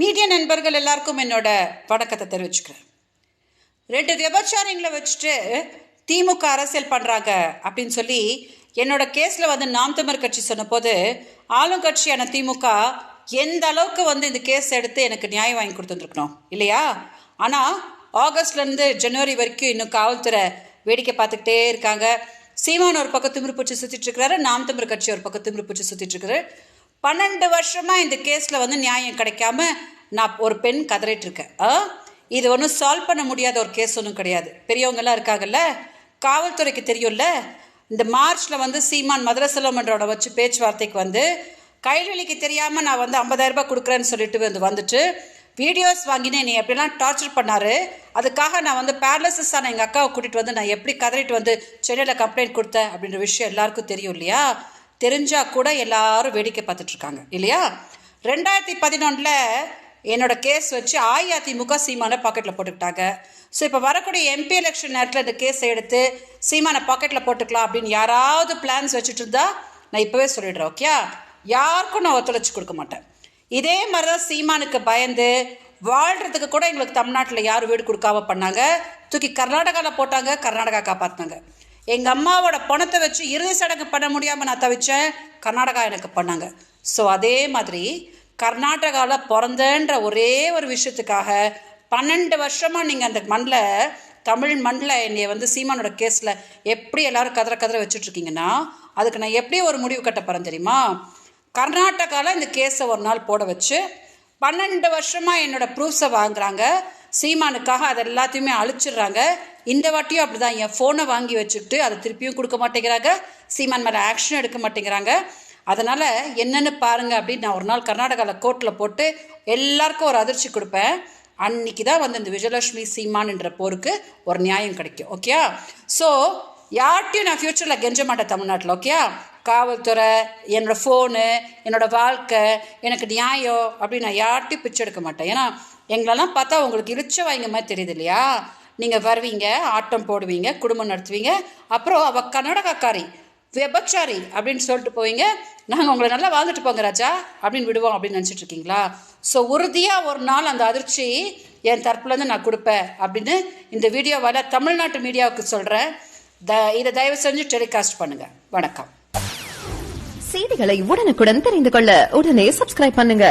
Media நண்பர்கள் எல்லாருக்கும் என்னோட வணக்கத்தை தெரிவிச்சுக்கிறேன். 2 விபச்சாரிங்களை வச்சுட்டு திமுக அரசியல் பண்ணுறாங்க அப்படின்னு சொல்லி என்னோட கேஸில் நாம் தமிழர் கட்சி சொன்ன போது ஆளுங்கட்சியான திமுக எந்த அளவுக்கு இந்த கேஸ் எடுத்து எனக்கு நியாயம் வாங்கி கொடுத்துருக்கணும் இல்லையா? ஆனால் ஆகஸ்ட்லேருந்து ஜனவரி வரைக்கும் இன்னும் காவல்துறை வேடிக்கை பார்த்துக்கிட்டே இருக்காங்க. சீமான் ஒரு பக்கம் திமிரு பூச்சி சுற்றிட்டு இருக்கிறாரு, நாம் தமிழர் கட்சி ஒரு பக்கம் திமிரு பூச்சி சுற்றிட்டு இருக்கிறாரு. 12 வருஷமாக இந்த கேஸில் நியாயம் கிடைக்காம நான் ஒரு பெண் கதறிட்டு இருக்கேன். இது ஒன்றும் சால்வ் பண்ண முடியாத ஒரு கேஸ் ஒன்றும் கிடையாது. பெரியவங்கெல்லாம் இருக்காங்கல்ல, காவல்துறைக்கு தெரியும்ல. இந்த மார்ச்சில் சீமான் மதுரை செல்வமன்றோட வச்சு பேச்சுவார்த்தைக்கு கைவெளிக்கு தெரியாமல் நான் 50,000 ரூபாய் கொடுக்குறேன்னு சொல்லிட்டு வந்துட்டு வீடியோஸ் வாங்கினேன். நீ எப்படிலாம் டார்ச்சர் பண்ணாரு, அதுக்காக நான் பேரலிசிஸான எங்கள் அக்காவை கூட்டிகிட்டு நான் எப்படி கதறிட்டு சென்னையில் கம்ப்ளைண்ட் கொடுத்தேன் அப்படின்ற விஷயம் எல்லாருக்கும் தெரியும் இல்லையா? தெரிஞ்சால் கூட எல்லாரும் வேடிக்கை பார்த்துட்ருக்காங்க இல்லையா? 2011 என்னோட கேஸ் வச்சு அஇஅதிமுக சீமானை பாக்கெட்டில் போட்டுக்கிட்டாங்க. ஸோ இப்போ வரக்கூடிய எம்பி எலெக்ஷன் நேரத்தில் இந்த கேஸை எடுத்து சீமானை பாக்கெட்டில் போட்டுக்கலாம் அப்படின்னு யாராவது பிளான்ஸ் வச்சுட்டு இருந்தா நான் இப்போவே சொல்லிடுறேன். ஓகே, யாருக்கும் நான் ஒத்துழைச்சி கொடுக்க மாட்டேன். இதே மாதிரி தான் சீமானுக்கு பயந்து வாழ்கிறதுக்கு கூட எங்களுக்கு தமிழ்நாட்டில் யாரும் வீடு கொடுக்காம பண்ணாங்க. தூக்கி கர்நாடகாவில் போட்டாங்க, கர்நாடகா காப்பாற்றினாங்க. எங்கள் அம்மாவோட பணத்தை வச்சு இறுதி சடங்கு பண்ண முடியாமல் நான் தவிச்சேன், கர்நாடகா எனக்கு பண்ணாங்க. ஸோ அதே மாதிரி கர்நாடகாவில் பிறந்தன்ற ஒரே ஒரு விஷயத்துக்காக 12 வருஷமாக நீங்கள் அந்த மண்ணில், தமிழ் மண்ணில் என்னை சீமானோட கேஸில் எப்படி எல்லாரும் கதற வச்சுட்ருக்கீங்கன்னா அதுக்கு நான் எப்படி ஒரு முடிவு கட்ட போகிறேன் தெரியுமா? கர்நாடகாவில் இந்த கேஸை ஒரு நாள் போட வச்சு 12 வருஷமாக என்னோட ப்ரூஃப்ஸை வாங்குறாங்க. சீமானுக்காக அதை எல்லாத்தையுமே அழிச்சிடுறாங்க. இந்த வாட்டியும் அப்படி தான் என் ஃபோனை வாங்கி வச்சுக்கிட்டு அதை திருப்பியும் கொடுக்க மாட்டேங்கிறாங்க. சீமான் மேலே ஆக்ஷன் எடுக்க மாட்டேங்கிறாங்க. அதனால் என்னென்னு பாருங்கள் அப்படின்னு நான் ஒரு நாள் கர்நாடகாவில் கோர்ட்டில் போட்டு எல்லாருக்கும் ஒரு அதிர்ச்சி கொடுப்பேன். அன்றைக்கி தான் இந்த விஜயலட்சுமி சீமான்ன்ற போருக்கு ஒரு நியாயம் கிடைக்கும். ஓகே, ஸோ யார்ட்டையும் நான் ஃப்யூச்சரில் கெஞ்ச மாட்டேன் தமிழ்நாட்டில். ஓகே, காவல்துறை, என்னோடய ஃபோனு, என்னோடய வாழ்க்கை, எனக்கு நியாயம் அப்படின்னு நான் யார்ட்டையும் பிச்சை எடுக்க மாட்டேன். ஏன்னா எங்களெல்லாம் பார்த்தா உங்களுக்கு இழிச்ச வாங்க மாதிரி தெரியுது இல்லையா? நீங்கள் வருவீங்க, ஆட்டம் போடுவீங்க, குடும்பம் நடத்துவீங்க, அப்புறம் அவள் கர்நாடகாக்காரி விபச்சாரி அப்படின்னு சொல்லிட்டு போவீங்க. நாங்கள் உங்களை நல்லா வாழ்ந்துட்டு போங்க ராஜா அப்படின்னு விடுவோம் அப்படின்னு நினச்சிட்டு இருக்கீங்களா? ஸோ உறுதியாக ஒரு நாள் அந்த அதிர்ச்சி என் தரப்புலேருந்து நான் கொடுப்பேன் அப்படின்னு இந்த வீடியோவால் தமிழ்நாட்டு மீடியாவுக்கு சொல்கிறேன். இதை தயவு செஞ்சு டெலிகாஸ்ட் பண்ணுங்கள். வணக்கம். செய்திகளை உடனுக்குடன் தெரிந்து கொள்ள உடனே சப்ஸ்கிரைப் பண்ணுங்க.